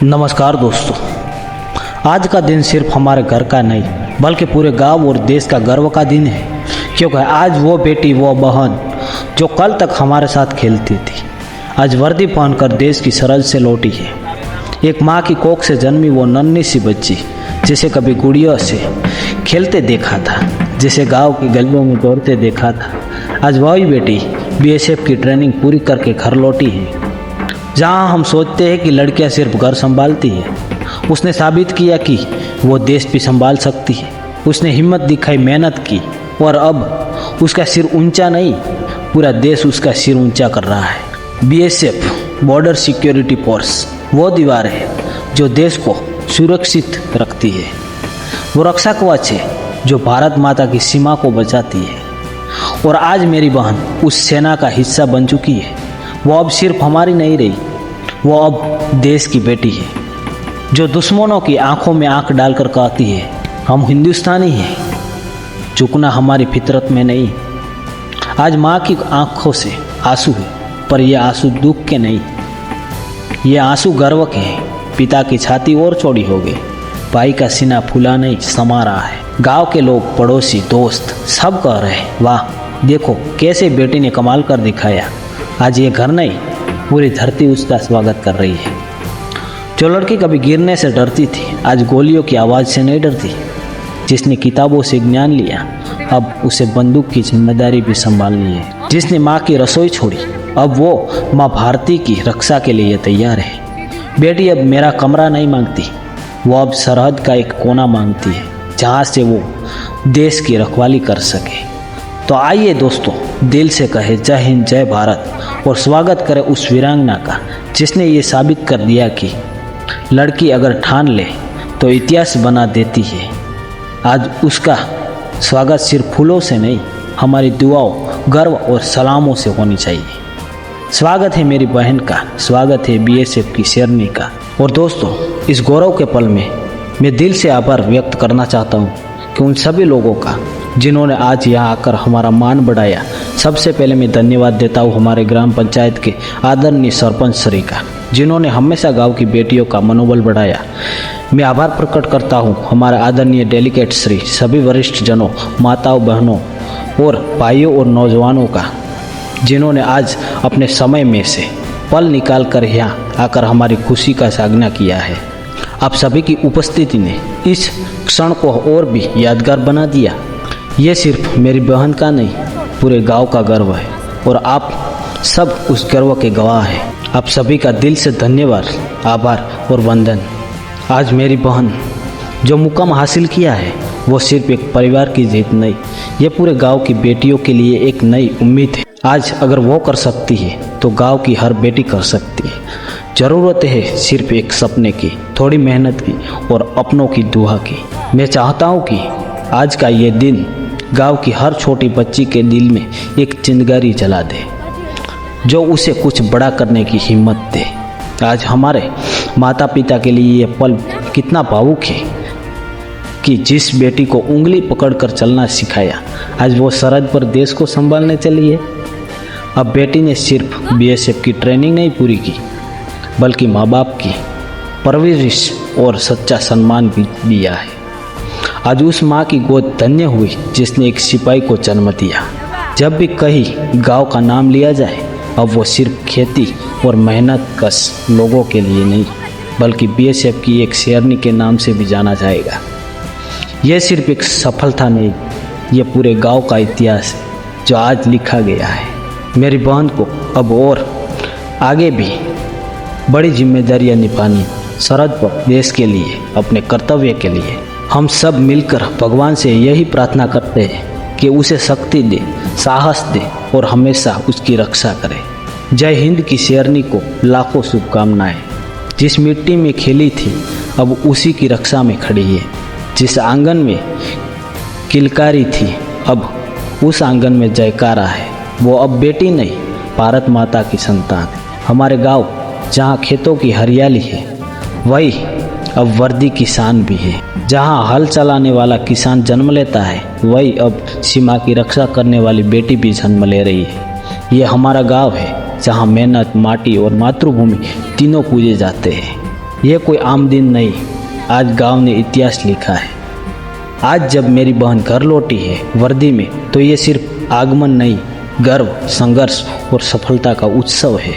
नमस्कार दोस्तों। आज का दिन सिर्फ हमारे घर का नहीं बल्कि पूरे गांव और देश का गर्व का दिन है, क्योंकि आज वो बेटी, वो बहन जो कल तक हमारे साथ खेलती थी, आज वर्दी पहनकर देश की सरहद से लौटी है। एक माँ की कोख से जन्मी वो नन्ही सी बच्ची जिसे कभी गुड़ियों से खेलते देखा था, जिसे गांव की गलियों में दौड़ते देखा था, आज वही बेटी बीएसएफ की ट्रेनिंग पूरी करके घर लौटी है। जहां हम सोचते हैं कि लड़कियां सिर्फ घर संभालती है, उसने साबित किया कि वो देश भी संभाल सकती है। उसने हिम्मत दिखाई, मेहनत की और अब उसका सिर ऊंचा नहीं, पूरा देश उसका सिर ऊंचा कर रहा है। बीएसएफ बॉर्डर सिक्योरिटी फोर्स वो दीवार है जो देश को सुरक्षित रखती है, वो रक्षा कवच है जो भारत माता की सीमा को बचाती है। और आज मेरी बहन उस सेना का हिस्सा बन चुकी है। वो अब सिर्फ हमारी नहीं रही, वो अब देश की बेटी है, जो दुश्मनों की आंखों में आंख डालकर कहती है हम हिंदुस्तानी हैं, झुकना हमारी फितरत में नहीं। आज माँ की आंखों से आंसू है, पर ये आंसू दुख के नहीं, ये आंसू गर्व के हैं। पिता की छाती और चौड़ी हो गई, भाई का सीना फूला नहीं समा रहा है। गांव के लोग, पड़ोसी, दोस्त सब कह रहे हैं वाह देखो कैसे बेटी ने कमाल कर दिखाया। आज ये घर नहीं, पूरी धरती उसका स्वागत कर रही है। जो लड़की कभी गिरने से डरती थी, आज गोलियों की आवाज़ से नहीं डरती। जिसने किताबों से ज्ञान लिया, अब उसे बंदूक की जिम्मेदारी भी संभालनी है। जिसने माँ की रसोई छोड़ी, अब वो माँ भारती की रक्षा के लिए तैयार है। बेटी अब मेरा कमरा नहीं मांगती, वो अब सरहद का एक कोना मांगती है, जहाँ से वो देश की रखवाली कर सके। तो आइए दोस्तों, दिल से कहे जय हिंद, जय भारत, और स्वागत करें उस वीरांगना का जिसने ये साबित कर दिया कि लड़की अगर ठान ले तो इतिहास बना देती है। आज उसका स्वागत सिर्फ फूलों से नहीं, हमारी दुआओं, गर्व और सलामों से होनी चाहिए। स्वागत है मेरी बहन का, स्वागत है बीएसएफ की शेरनी का। और दोस्तों, इस गौरव के पल में मैं दिल से आभार व्यक्त करना चाहता हूँ कि उन सभी लोगों का जिन्होंने आज यहाँ आकर हमारा मान बढ़ाया। सबसे पहले मैं धन्यवाद देता हूँ हमारे ग्राम पंचायत के आदरणीय सरपंच श्री का, जिन्होंने हमेशा गांव की बेटियों का मनोबल बढ़ाया। मैं आभार प्रकट करता हूँ हमारे आदरणीय डेलीगेट श्री, सभी वरिष्ठ जनों, माताओं, बहनों और भाइयों और नौजवानों का, जिन्होंने आज अपने समय में से पल निकाल कर यहाँ आकर हमारी खुशी का सागना किया है। आप सभी की उपस्थिति ने इस क्षण को और भी यादगार बना दिया। ये सिर्फ मेरी बहन का नहीं, पूरे गांव का गर्व है और आप सब उस गर्व के गवाह हैं। आप सभी का दिल से धन्यवाद, आभार और वंदन। आज मेरी बहन जो मुकाम हासिल किया है, वो सिर्फ एक परिवार की जीत नहीं, ये पूरे गांव की बेटियों के लिए एक नई उम्मीद है। आज अगर वो कर सकती है तो गांव की हर बेटी कर सकती है। ज़रूरत है सिर्फ एक सपने की, थोड़ी मेहनत की और अपनों की दुआ की। मैं चाहता हूँ कि आज का ये दिन गांव की हर छोटी बच्ची के दिल में एक चिंगारी जला दे, जो उसे कुछ बड़ा करने की हिम्मत दे। आज हमारे माता पिता के लिए ये पल कितना भावुक है कि जिस बेटी को उंगली पकड़कर चलना सिखाया, आज वो सरहद पर देश को संभालने चली है। अब बेटी ने सिर्फ बीएसएफ की ट्रेनिंग नहीं पूरी की, बल्कि माँ बाप की परवरिश और सच्चा सम्मान भी दिया है। आज उस माँ की गोद धन्य हुई जिसने एक सिपाही को जन्म दिया। जब भी कहीं गांव का नाम लिया जाए, अब वो सिर्फ खेती और मेहनत कश लोगों के लिए नहीं, बल्कि बीएसएफ की एक शेरनी के नाम से भी जाना जाएगा। यह सिर्फ एक सफलता नहीं, ये पूरे गांव का इतिहास है जो आज लिखा गया है। मेरी बहन को अब और आगे भी बड़ी जिम्मेदारियां निभानी, सरहद पर देश के लिए, अपने कर्तव्य के लिए। हम सब मिलकर भगवान से यही प्रार्थना करते हैं कि उसे शक्ति दे, साहस दे और हमेशा उसकी रक्षा करे। जय हिंद की शेरनी को लाखों शुभकामनाएं। जिस मिट्टी में खेली थी, अब उसी की रक्षा में खड़ी है। जिस आंगन में किलकारी थी, अब उस आंगन में जयकारा है। वो अब बेटी नहीं, भारत माता की संतान। हमारे गांव जहाँ खेतों की हरियाली है, वही अब वर्दी की शान भी है। जहाँ हल चलाने वाला किसान जन्म लेता है, वही अब सीमा की रक्षा करने वाली बेटी भी जन्म ले रही है। ये हमारा गांव है जहाँ मेहनत, माटी और मातृभूमि तीनों पूजे जाते हैं। ये कोई आम दिन नहीं, आज गांव ने इतिहास लिखा है। आज जब मेरी बहन घर लौटी है वर्दी में, तो ये सिर्फ आगमन नहीं, गर्व, संघर्ष और सफलता का उत्सव है।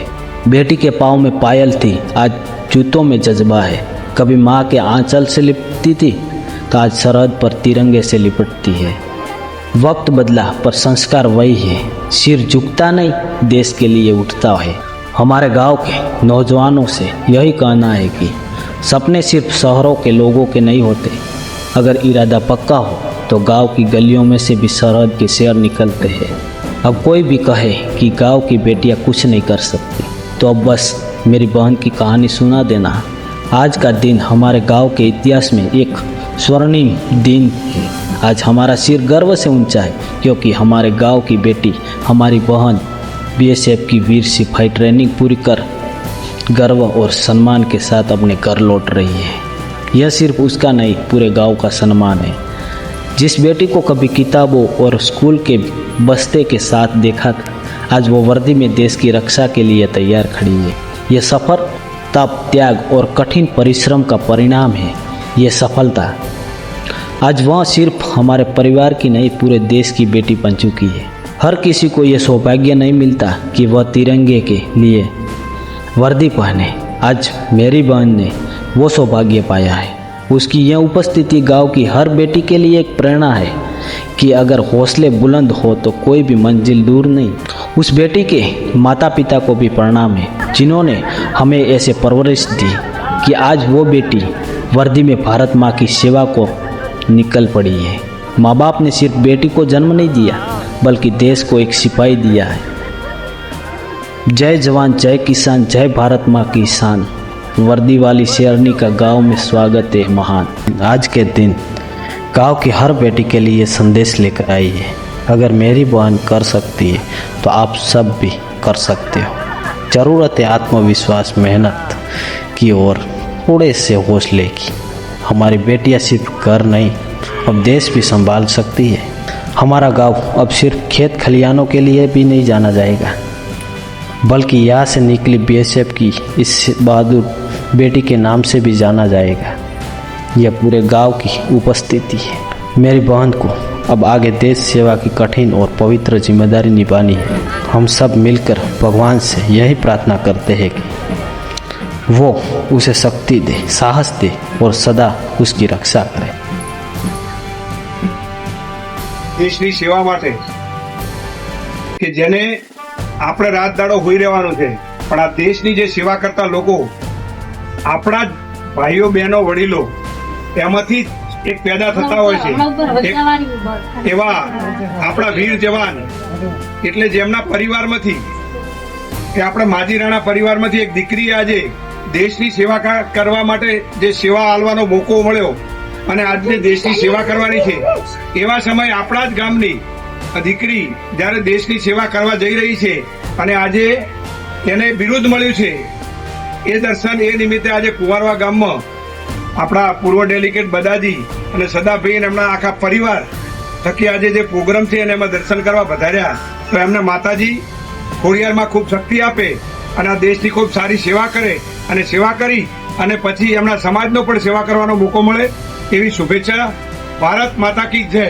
बेटी के पाँव में पायल थी, आज जूतों में जज्बा है। कभी माँ के आंचल से लिपटती थी, तो आज सरहद पर तिरंगे से लिपटती है। वक्त बदला पर संस्कार वही है, सिर झुकता नहीं, देश के लिए उठता है। हमारे गांव के नौजवानों से यही कहना है कि सपने सिर्फ शहरों के लोगों के नहीं होते, अगर इरादा पक्का हो तो गांव की गलियों में से भी सरहद के शेर निकलते हैं। अब कोई भी कहे कि गांव की बेटियां कुछ नहीं कर सकती, तो अब बस मेरी बहन की कहानी सुना देना। आज का दिन हमारे गांव के इतिहास में एक स्वर्णिम दिन है। आज हमारा सिर गर्व से ऊंचा है, क्योंकि हमारे गांव की बेटी, हमारी बहन बीएसएफ की वीर सिपाही ट्रेनिंग पूरी कर गर्व और सम्मान के साथ अपने घर लौट रही है। यह सिर्फ उसका नहीं, पूरे गांव का सम्मान है। जिस बेटी को कभी किताबों और स्कूल के बस्ते के साथ देखा था, आज वो वर्दी में देश की रक्षा के लिए तैयार खड़ी है। यह सफ़र तप, त्याग और कठिन परिश्रम का परिणाम है। ये सफलता आज वह सिर्फ हमारे परिवार की नहीं, पूरे देश की बेटी बन चुकी है। हर किसी को यह सौभाग्य नहीं मिलता कि वह तिरंगे के लिए वर्दी पहने। आज मेरी बहन ने वो सौभाग्य पाया है। उसकी यह उपस्थिति गांव की हर बेटी के लिए एक प्रेरणा है कि अगर हौसले बुलंद हो तो कोई भी मंजिल दूर नहीं। उस बेटी के माता पिता को भी प्रणाम है, जिन्होंने हमें ऐसे परवरिश दी कि आज वो बेटी वर्दी में भारत माँ की सेवा को निकल पड़ी है। माँ बाप ने सिर्फ बेटी को जन्म नहीं दिया, बल्कि देश को एक सिपाही दिया है। जय जवान, जय किसान, जय भारत माँ की शान। वर्दी वाली शेरनी का गांव में स्वागत है महान। आज के दिन गांव की हर बेटी के लिए संदेश लेकर आई है। अगर मेरी बहन कर सकती है तो आप सब भी कर सकते हो। ज़रूरत है आत्मविश्वास, मेहनत की और थोड़े से हौसले की। हमारी बेटियां सिर्फ घर नहीं, अब देश भी संभाल सकती है। हमारा गांव अब सिर्फ खेत खलियानों के लिए भी नहीं जाना जाएगा, बल्कि यहाँ से निकली बीएसएफ की इस बहादुर बेटी के नाम से भी जाना जाएगा। यह पूरे गांव की उपस्थिति है। मेरी बहन को अब आगे देश सेवा की कठिन और पवित्र जिम्मेदारी निभानी है। हम सब मिलकर भगवान से यही प्रार्थना करते हैं कि वो उसे शक्ति दे, साहस दे और सदा उसकी रक्षा करे। દેશની સેવા માટે કે જેને આપણે રાત દાડો હોઈ રહેવાનું છે, પણ આ દેશની જે સેવા કરતા લોકો, આપણા ભાઈઓ બહેનો વડીલો એમાંથી એક પેદા થતા હોય છે। એવા આપણા વીર જવાન, એટલે જેમના પરિવારમાંથી કે આપણા માજી રાણા પરિવારમાંથી એક દીકરી આજે દેશની સેવા કરવા માટે જે સેવા આલવાનો મોકો મળ્યો અને આજે દેશની સેવા કરવાની છે, એવા સમય આપણા જ ગામની દીકરી જ્યારે દેશની સેવા કરવા જઈ રહી છે અને આજે એને બિરુદ મળ્યું છે, એ દર્શન એ નિમિત્તે આજે કુંવારવા ગામમાં આપણા પૂર્વ ડેલિગેટ બદાજી અને સદાભાઈ અને એમના આખા પરિવાર થકી આજે જે પ્રોગ્રામ છે એને એમાં દર્શન કરવા પધાર્યા, તો એમને માતાજી ખોડિયારમાં ખૂબ શક્તિ આપે અને આ દેશની ખૂબ સારી સેવા કરે અને સેવા કરી અને પછી એમના સમાજનો પણ સેવા કરવાનો મોકો મળે, એવી શુભેચ્છા। ભારત માતા કી જય।